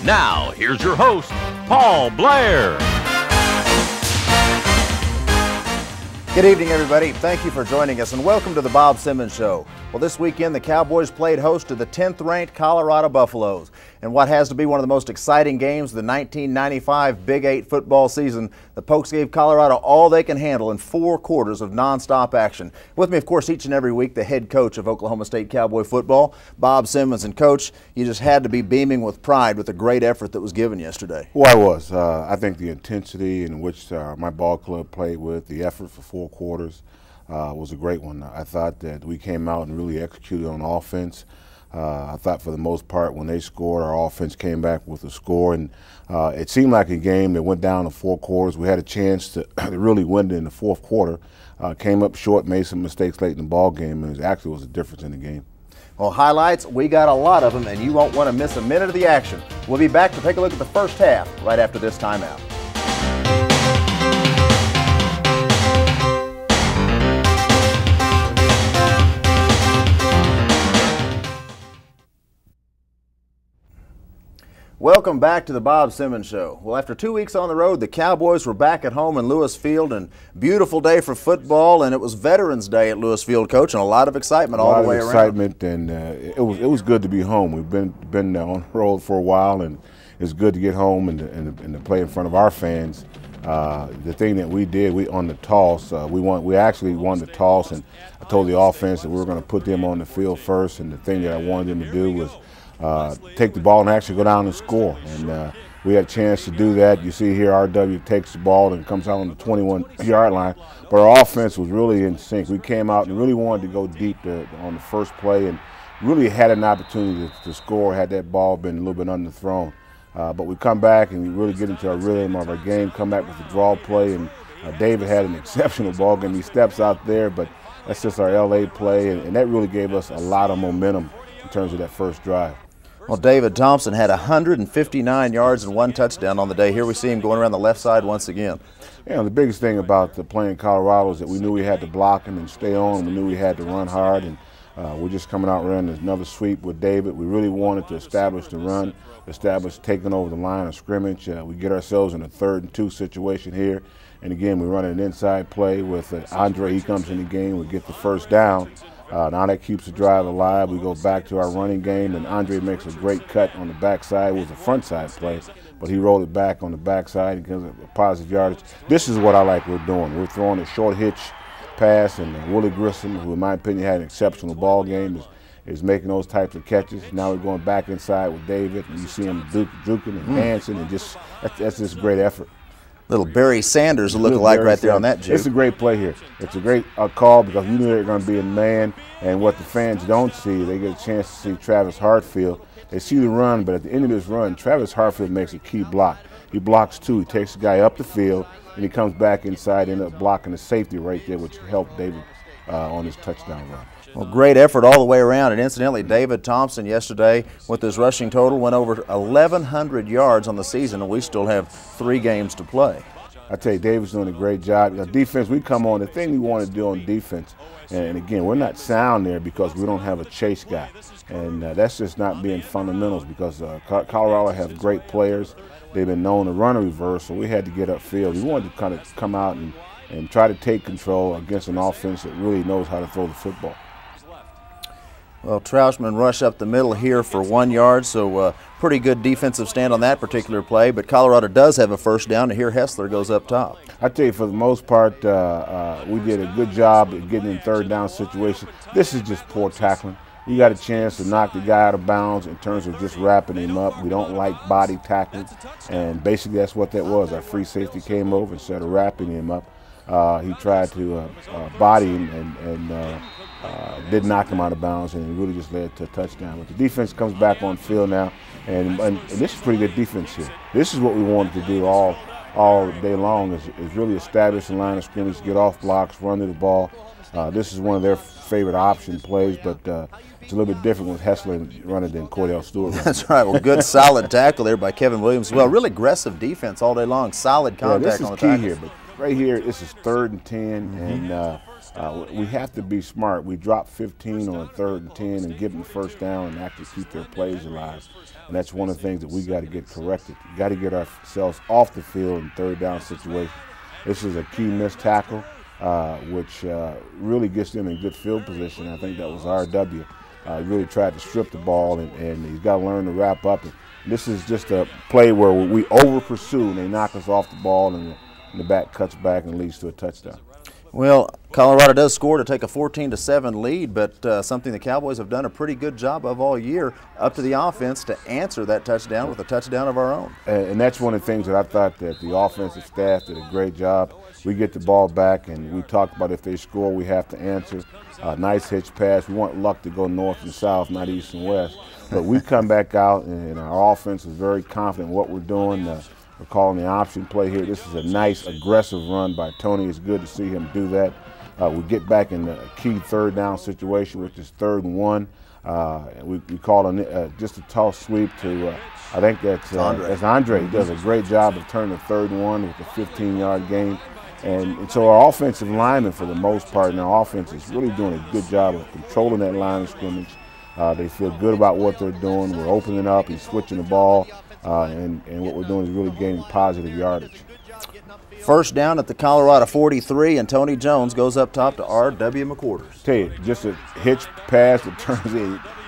Now, here's your host, Paul Blair. Good evening, everybody. Thank you for joining us, and welcome to the Bob Simmons Show. Well, this weekend, the Cowboys played host to the 10th-ranked Colorado Buffaloes. And what has to be one of the most exciting games of the 1995 Big 8 football season, the Pokes gave Colorado all they can handle in 4 quarters of nonstop action. With me, of course, each and every week, the head coach of Oklahoma State Cowboy football, Bob Simmons. And, Coach, you just had to be beaming with pride with the great effort that was given yesterday. Well, I was. I think the intensity in which my ball club played with, the effort for 4 quarters, was a great one. I thought that we came out and really executed on offense. I thought for the most part when they scored, our offense came back with a score, and it seemed like a game that went down to 4 quarters. We had a chance to really win it in the 4th quarter, came up short, made some mistakes late in the ball game, and it actually was a difference in the game. Well, highlights, we got a lot of them, and you won't want to miss a minute of the action. We'll be back to take a look at the first half right after this timeout. Welcome back to the Bob Simmons Show. Well, after 2 weeks on the road, the Cowboys were back at home in Lewis Field, and beautiful day for football, and it was Veterans Day at Lewis Field, Coach, and a lot of excitement all the way around. A lot of excitement, and it was good to be home. We've been on the road for a while, and it's good to get home and to play in front of our fans. The thing that we did, on the toss, we actually won the toss, and I told the offense that we were going to put them on the field first, and the thing that I wanted them to do was take the ball and actually go down and score. And we had a chance to do that. You see here, RW takes the ball and comes out on the 21-yard line. But our offense was really in sync. We came out and really wanted to go deep on the first play and really had an opportunity to score had that ball been a little bit underthrown. But we come back and we really get into our rhythm of our game, come back with the draw play. And David had an exceptional ball game. He steps out there, but that's just our LA play. And that really gave us a lot of momentum in terms of that first drive. Well, David Thompson had 159 yards and 1 touchdown on the day. Here we see him going around the left side once again. Yeah, the biggest thing about playing Colorado is that we knew we had to block him and stay on. We knew we had to run hard, and we're just coming out running another sweep with David. We really wanted to establish the run, establish taking over the line of scrimmage. We get ourselves in a 3rd and 2 situation here. And again, we run an inside play with Andre. He comes in the game. We get the first down. Now that keeps the drive alive. We go back to our running game, and Andre makes a great cut on the backside. It was a front side play, but he rolled it back on the backside and gives it a positive yardage. This is what I like we're doing. We're throwing a short hitch pass, and Willie Grissom, who in my opinion had an exceptional ball game, is making those types of catches. Now we're going back inside with David, and you see him juking and dancing, and that's just great effort. Little Barry Sanders looking like right there on that juke. It's a great play here. It's a great call because you knew they were going to be a man, and what the fans don't see, they get a chance to see Travis Hartfield. They see the run, but at the end of this run, Travis Hartfield makes a key block. He blocks 2. He takes the guy up the field, and he comes back inside, and ends up blocking the safety right there, which helped David on his touchdown run. Well, great effort all the way around, and incidentally, David Thompson yesterday with his rushing total went over 1,100 yards on the season, and we still have 3 games to play. I tell you, David's doing a great job. Defense, we come on, the thing we want to do on defense, and again, we're not sound there because we don't have a chase guy, and that's just not being fundamentals because Colorado has great players. They've been known to run a reverse, so we had to get upfield. We wanted to kind of come out and try to take control against an offense that really knows how to throw the football. Well, Troushman rush up the middle here for 1 yard, so pretty good defensive stand on that particular play. But Colorado does have a first down, and here Hessler goes up top. I tell you, for the most part, we did a good job at getting in 3rd down situation. This is just poor tackling. You got a chance to knock the guy out of bounds in terms of just wrapping him up. We don't like body tackling, and basically that's what that was. Our free safety came over instead of wrapping him up. He tried to body him and did knock him out of bounds, and it really just led to a touchdown. But the defense comes back on field now, and this is pretty good defense here. This is what we wanted to do all day long is really establish the line of scrimmage, get off blocks, run to the ball. This is one of their favorite option plays, but it's a little bit different with Hessler running than Cordell Stewart. That's right. Well, good solid tackle there by Kevin Williams. Well, really aggressive defense all day long. Solid contact on the tackle. This is key here. But right here, this is 3rd and 10, and we have to be smart. We dropped 15 on a 3rd and 10 and give them the first down and actually keep their plays alive. And that's one of the things that we got to get corrected. We got to get ourselves off the field in 3rd down situation. This is a key missed tackle, which really gets them in good field position. I think that was RW. Really tried to strip the ball, and he's got to learn to wrap up. And this is just a play where we over-pursue, and they knock us off the ball, and the back cuts back and leads to a touchdown. Well, Colorado does score to take a 14-7 lead, but something the Cowboys have done a pretty good job of all year, up to the offense to answer that touchdown with a touchdown of our own. And that's one of the things that I thought that the offensive staff did a great job. We get the ball back, and we talked about if they score, we have to answer. Nice hitch pass. We want luck to go north and south, not east and west. But we come back out, and our offense is very confident in what we're doing. We're calling the option play here. This is a nice, aggressive run by Tony. It's good to see him do that. We get back in the key 3rd down situation, which is 3rd and 1. We call just a toss sweep to, I think that's Andre. He does a great job of turning the 3rd and 1 with a 15-yard gain. And so our offensive linemen, for the most part, and our offense is really doing a good job of controlling that line of scrimmage. They feel good about what they're doing. We're opening up and switching the ball, and what we're doing is really gaining positive yardage. First down at the Colorado 43, and Tony Jones goes up top to R.W. McQuarters. Tell you, just a hitch pass that turns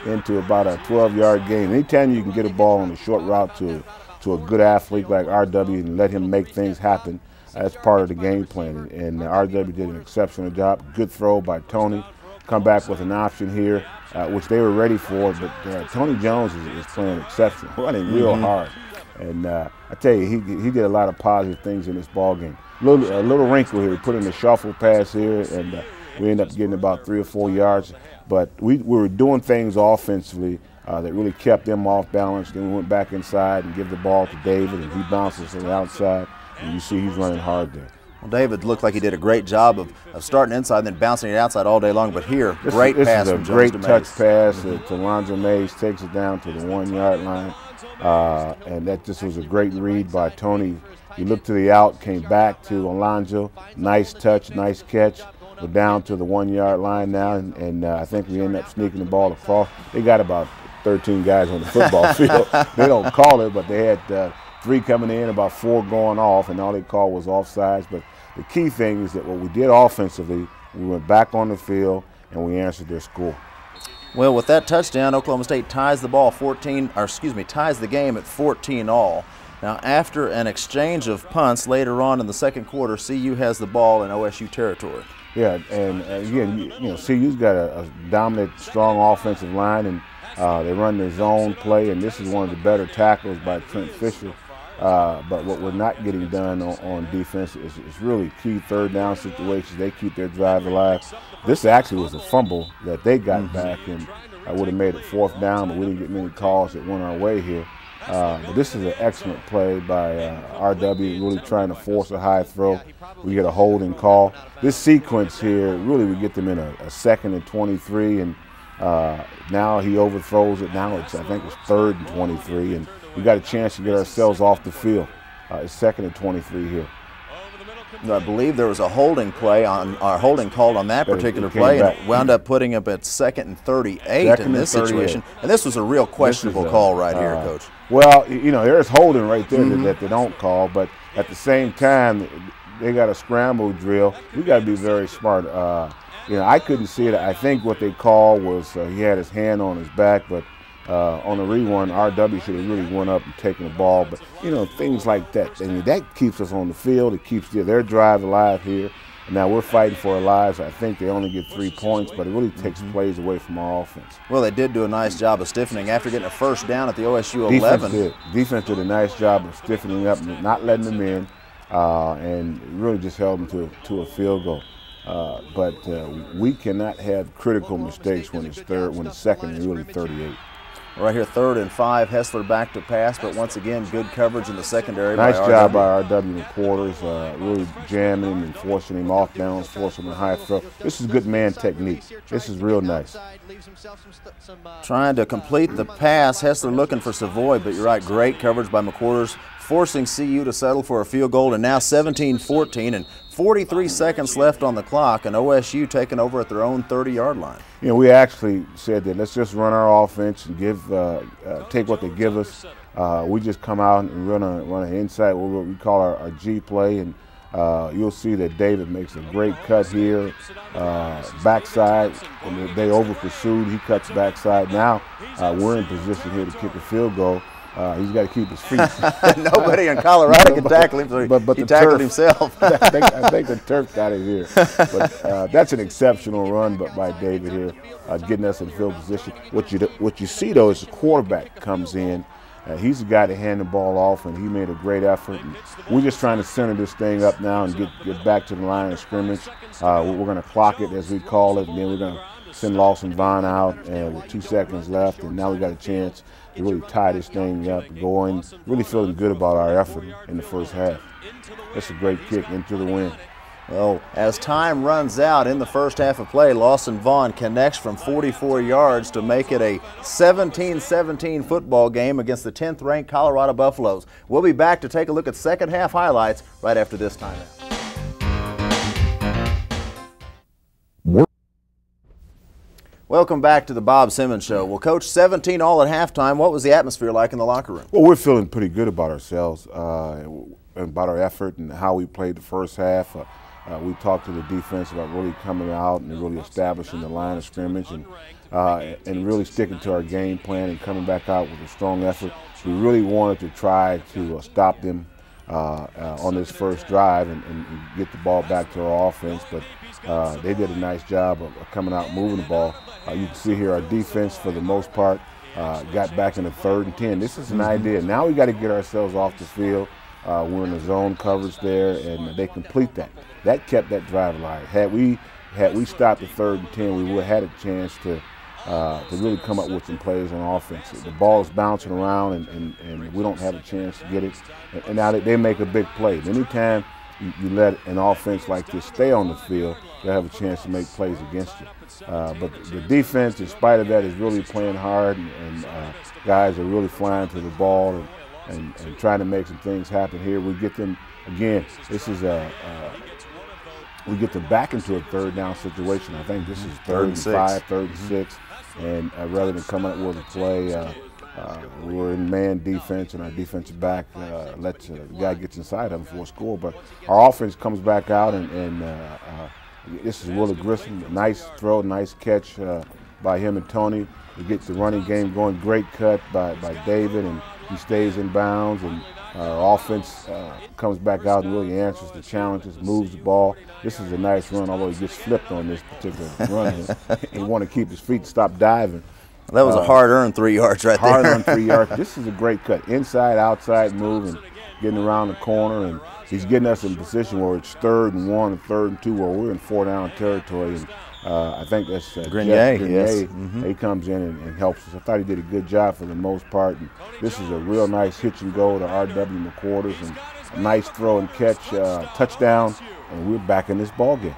into about a 12-yard gain. Anytime you can get a ball on a short route to a good athlete like R.W. and let him make things happen, that's part of the game plan. And R.W. did an exceptional job. Good throw by Tony. Come back with an option here, which they were ready for, but Tony Jones is playing exceptional, running real hard. And I tell you, he did a lot of positive things in this ball game. A little wrinkle here. He put in a shuffle pass here, and we ended up getting about 3 or 4 yards. But we were doing things offensively that really kept them off balance. Then we went back inside and give the ball to David, and he bounces to the outside, and you see he's running hard there. Well, David looked like he did a great job of starting inside and then bouncing it outside all day long. But here, great pass from Jones to Mays. This is a great touch pass to Alonzo Mays, takes it down to the 1-yard line. And that just was a great read by Tony. He looked to the out, came back to Alonzo. Nice touch, nice catch. We're down to the 1-yard line now, and I think we end up sneaking the ball across. They got about 13 guys on the football field. They don't call it, but they had 3 coming in, about 4 going off, and all they called was offsides. But the key thing is that what we did offensively, we went back on the field and we answered their score. Well, with that touchdown, Oklahoma State ties the game at 14-all. Now, after an exchange of punts later on in the second quarter, CU has the ball in OSU territory. Yeah, and again, CU's got a dominant, strong offensive line, and they run their zone play, and this is one of the better tackles by Trent Fisher. But what we're not getting done on defense is really key 3rd down situations. They keep their drive alive. This actually was a fumble that they got back, and I would have made it 4th down, but we didn't get many calls that went our way here. But this is an excellent play by RW, really trying to force a high throw. We get a holding call. This sequence here, really we get them in a 2nd and 23, and now he overthrows it. Now I think it's 3rd and 23, and we got a chance to get ourselves off the field. It's 2nd and 23 here. I believe there was a holding called on that particular play, and it wound up putting up at 2nd and 38 in this situation. And this was a real questionable call right here, Coach. Well, there's holding right there that they don't call, but at the same time, they got a scramble drill. We got to be very smart. I couldn't see it. I think what they called was he had his hand on his back, but on the rerun, RW should have really went up and taken the ball. But, things like that. That keeps us on the field. It keeps their drive alive here. And now we're fighting for our lives. I think they only get 3 points, but it really takes plays away from our offense. Well, they did do a nice job of stiffening after getting a first down at the OSU 11. Defense did a nice job of stiffening up, not letting them in, and really just held them to a field goal. But we cannot have critical mistakes when it's 2nd and really 38. Right here, 3rd and 5. Hessler back to pass, but once again, good coverage in the secondary. Nice job by RW McQuarters, really jamming him and forcing him off downs, forcing him a high throw. This is good man technique. This is real nice. Trying to complete the pass, Hessler looking for Savoy, but you're right, great coverage by McQuarters. forcing CU to settle for a field goal, and now 17-14 and 43 seconds left on the clock, and OSU taking over at their own 30-yard line. You know, we actually said that let's just run our offense and take what they give us. We just come out and run an inside, what we call our G play, and you'll see that David makes a great cut here, backside, and they over pursued. He cuts backside. Now we're in position here to kick a field goal. He's got to keep his feet. Nobody in Colorado can tackle him, so but he tackled himself. I think the turf got it here. But that's an exceptional run by David here, getting us in field position. What you see, though, is the quarterback comes in. He's the guy to hand the ball off, and he made a great effort. And we're just trying to center this thing up now and get back to the line of scrimmage. We're going to clock it, as we call it, and then we're going to send Lawson Vaughn out with 2 seconds left, and now we got a chance to really tie this thing up, going, really feeling good about our effort in the first half. That's a great kick into the wind. Well, as time runs out in the first half of play, Lawson Vaughn connects from 44 yards to make it a 17-17 football game against the 10th-ranked Colorado Buffaloes. We'll be back to take a look at second half highlights right after this timeout. Welcome back to the Bob Simmons Show. Well, Coach, 17 all at halftime. What was the atmosphere like in the locker room? Well, we're feeling pretty good about ourselves, and about our effort and how we played the first half. We talked to the defense about really coming out and really establishing the line of scrimmage and really sticking to our game plan and coming back out with a strong effort. We really wanted to try to stop them on this first drive and get the ball back to our offense, but they did a nice job of coming out and moving the ball. You can see here our defense, for the most part, got back in the 3rd and 10. This is an idea. Now we got to get ourselves off the field. We're in the zone coverage there, and they complete that. That kept that drive alive. Had we stopped the 3rd and 10, we would have had a chance to really come up with some plays on offense. The ball is bouncing around, and we don't have a chance to get it. And now they make a big play. Anytime you let an offense like this stay on the field, they'll have a chance to make plays against you. But the defense, in spite of that, is really playing hard, and guys are really flying to the ball and trying to make some things happen here. We get them, again, this is we get them back into a 3rd down situation. I think this is 3rd and 5, 3rd and 6, and rather than coming up with a play, we're in man defense, and our defensive back lets the guy gets inside of him for a score. But our offense comes back out, and this is Willie Grissom. Nice throw, nice catch by him and Tony. We get the running game going. Great cut by David, and he stays in bounds. And our offense comes back out and really answers the challenges, moves the ball. This is a nice run, although he gets flipped on this particular run. He want to keep his feet, stop diving. That was a hard-earned 3 yards right there. Hard-earned 3 yards. This is a great cut. Inside, outside move, and getting around the corner, and he's getting us in a position where it's 3rd and 1 and 3rd and 2, where we're in 4-down territory. And I think that's Grenier. Yes. He comes in and helps us. I thought he did a good job for the most part. And this is a real nice hitch and go to R.W. McQuarters, and a nice throw and catch, touchdown, and we're back in this ball game.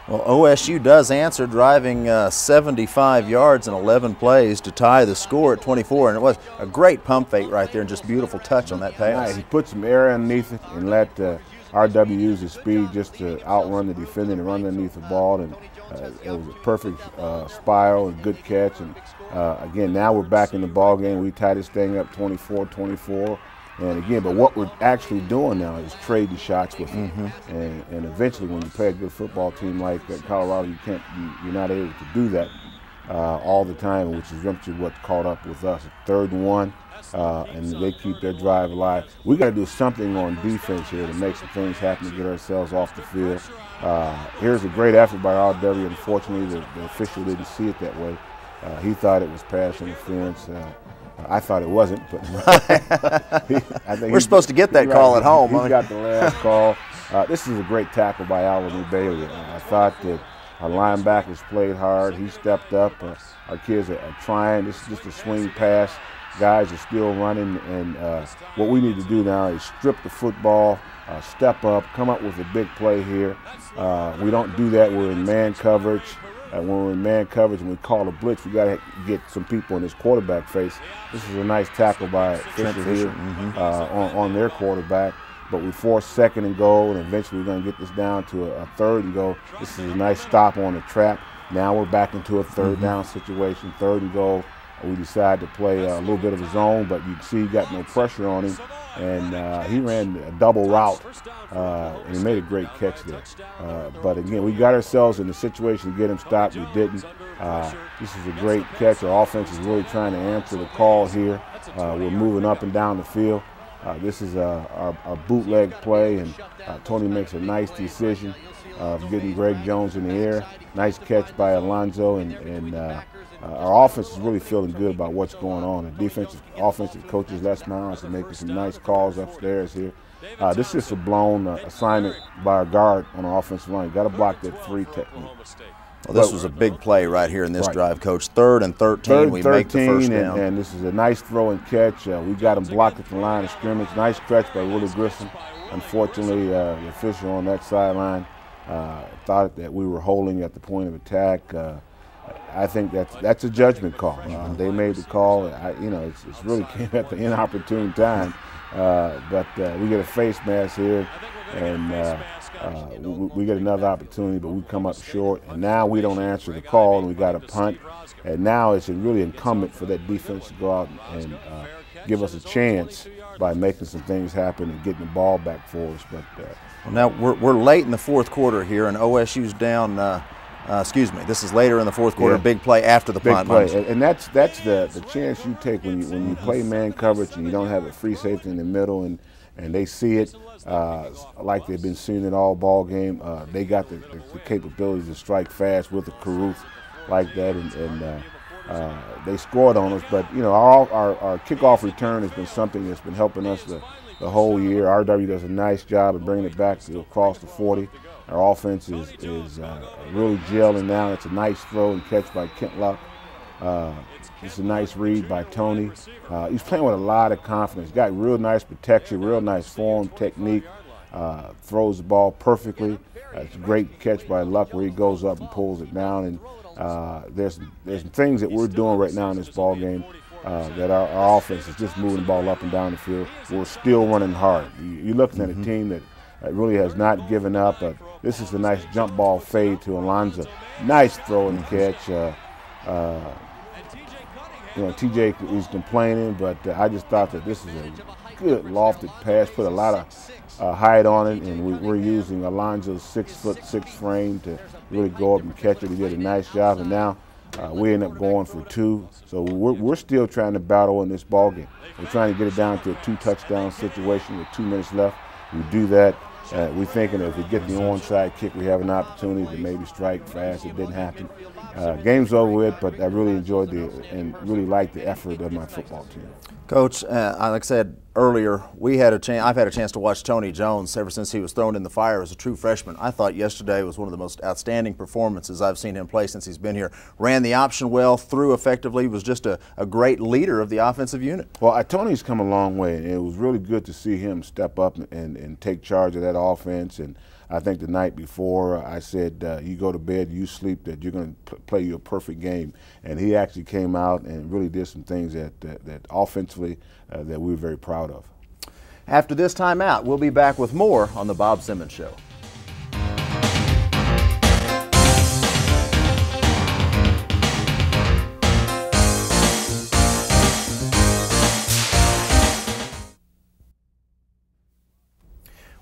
Well, OSU does answer, driving 75 yards in 11 plays to tie the score at 24, and it was a great pump fake right there and just beautiful touch on that pass. Nice. He put some air underneath it and let RW use his speed just to outrun the defender and run underneath the ball, and it was a perfect spiral and good catch. And again, now we're back in the ball game. We tie this thing up 24-24. And again, but what we're actually doing now is trading shots with them. And eventually, when you play a good football team like Colorado, you're not able to do that all the time, which is eventually what caught up with us. 3rd and 1, and they keep their drive alive. We got to do something on defense here to make some things happen to get ourselves off the field. Here's a great effort by RW. Unfortunately, the official didn't see it that way. He thought it was pass interference. I thought it wasn't, but I think we're supposed to get that call at home. He got the last call. This is a great tackle by Alan Bailey. I thought that our linebackers played hard. He stepped up. Our kids are trying. This is just a swing pass. Guys are still running, and what we need to do now is strip the football, step up, come up with a big play here. We don't do that. We're in man coverage. when we're in man coverage and we call a blitz, we got to get some people in this quarterback face. This is a nice tackle by Fisher here on their quarterback. But we force 2nd and goal, and eventually we're going to get this down to a 3rd and goal. This is a nice stop on the trap. Now we're back into a 3rd down situation, 3rd and goal. We decide to play a little bit of a zone, but you can see he got no pressure on him. And he ran a double route, and he made a great catch there. But again, we got ourselves in the situation to get him stopped. We didn't. This is a great catch. Our offense is really trying to answer the call here. We're moving up and down the field. This is our bootleg play, and Tony makes a nice decision of getting Greg Jones in the air. Nice catch by Alonzo, and our offense is really feeling good about what's going on. The offensive coaches, Les Miles, are making some nice calls upstairs here. This is a blown assignment by our guard on our offensive line. Got to block that 3 technique. Well, this was a big play right here in this drive, Coach. 3rd and 13, we make the first down. And this is a nice throw and catch. We got him blocked at the line of scrimmage. Nice catch by Willie Grissom. Unfortunately, the official on that sideline thought that we were holding at the point of attack. I think that's a judgment call. They made the call. It's really came at the inopportune time. But we get a face mask here, and we get another opportunity, but we come up short. And now we don't answer the call, and we got a punt. And now it's really incumbent for that defense to go out and give us a chance by making some things happen and getting the ball back for us. But now we're late in the 4th quarter here, and OSU's down. This is later in the 4th quarter. Big play after the punt. Big play, and that's the chance you take when you play man coverage and you don't have a free safety in the middle, and they see it like they've been seeing it all ball game. They got the capability to strike fast with a Caruth like that, and they scored on us. But our kickoff return has been something that's been helping us the whole year. RW does a nice job of bringing it back to across the 40. Our offense is really gelling now. It's a nice throw and catch by Kent Luck. It's a nice read by Tony. He's playing with a lot of confidence. Got real nice protection, real nice form, technique. Throws the ball perfectly. It's a great catch by Luck where he goes up and pulls it down. And there's some things that we're doing right now in this ball game that our offense is just moving the ball up and down the field. We're still running hard. You're looking at a team that really has not given up. This is a nice jump ball fade to Alonzo. Nice throw and catch. TJ is complaining, but I just thought that this is a good lofted pass, put a lot of height on it, and we're using Alonzo's 6'6" frame to really go up and catch it. He did a nice job, and now we end up going for 2. So we're still trying to battle in this ball game. We're trying to get it down to a 2-touchdown situation with 2 minutes left. We do that. We're thinking if we get the onside kick, we have an opportunity to maybe strike fast. It didn't happen. Game's over with, but I really enjoyed and really liked the effort of my football team. Coach, like I said earlier, I've had a chance to watch Tony Jones ever since he was thrown in the fire as a true freshman. I thought yesterday was one of the most outstanding performances I've seen him play since he's been here. Ran the option well, threw effectively, was just a great leader of the offensive unit. Well, Tony's come a long way, and it was really good to see him step up and take charge of that offense. And I think the night before I said, you go to bed, you sleep, that you're going to play your perfect game. And he actually came out and really did some things that offensively that we were very proud of. After this timeout, we'll be back with more on the Bob Simmons Show.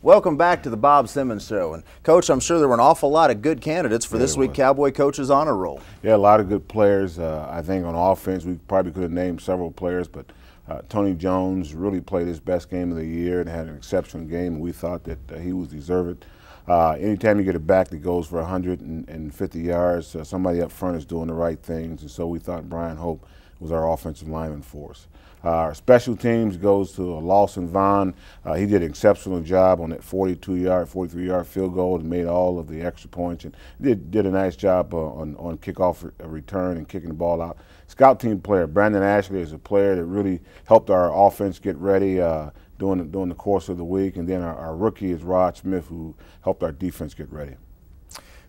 Welcome back to the Bob Simmons Show. And Coach, I'm sure there were an awful lot of good candidates for this week Cowboy Coach's Honor Roll. Yeah, a lot of good players. I think on offense we probably could have named several players, but Tony Jones really played his best game of the year and had an exceptional game. We thought that he was deserved. Anytime you get a back that goes for 150 yards, somebody up front is doing the right things, and so we thought Brian Hope was our offensive lineman for us. Our special teams goes to Lawson Vaughn. He did an exceptional job on that 43-yard field goal and made all of the extra points, and did a nice job on kickoff return and kicking the ball out. Scout team player Brandon Ashley is a player that really helped our offense get ready during the course of the week, and then our rookie is Rod Smith, who helped our defense get ready.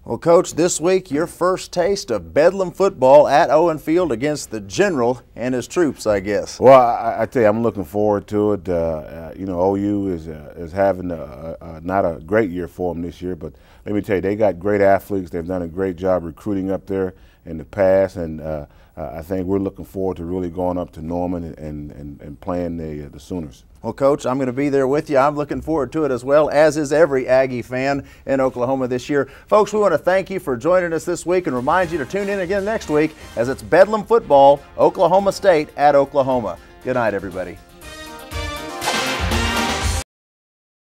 Well, Coach, this week your first taste of Bedlam football at Owen Field against the General and his troops, I guess. Well, I tell you, I'm looking forward to it. OU is having not a great year for them this year, but let me tell you, they got great athletes. They've done a great job recruiting up there in the past, and I think we're looking forward to really going up to Norman and playing the Sooners. Well, Coach, I'm going to be there with you. I'm looking forward to it as well, as is every Aggie fan in Oklahoma this year. Folks, we want to thank you for joining us this week and remind you to tune in again next week as it's Bedlam football, Oklahoma State at Oklahoma. Good night, everybody.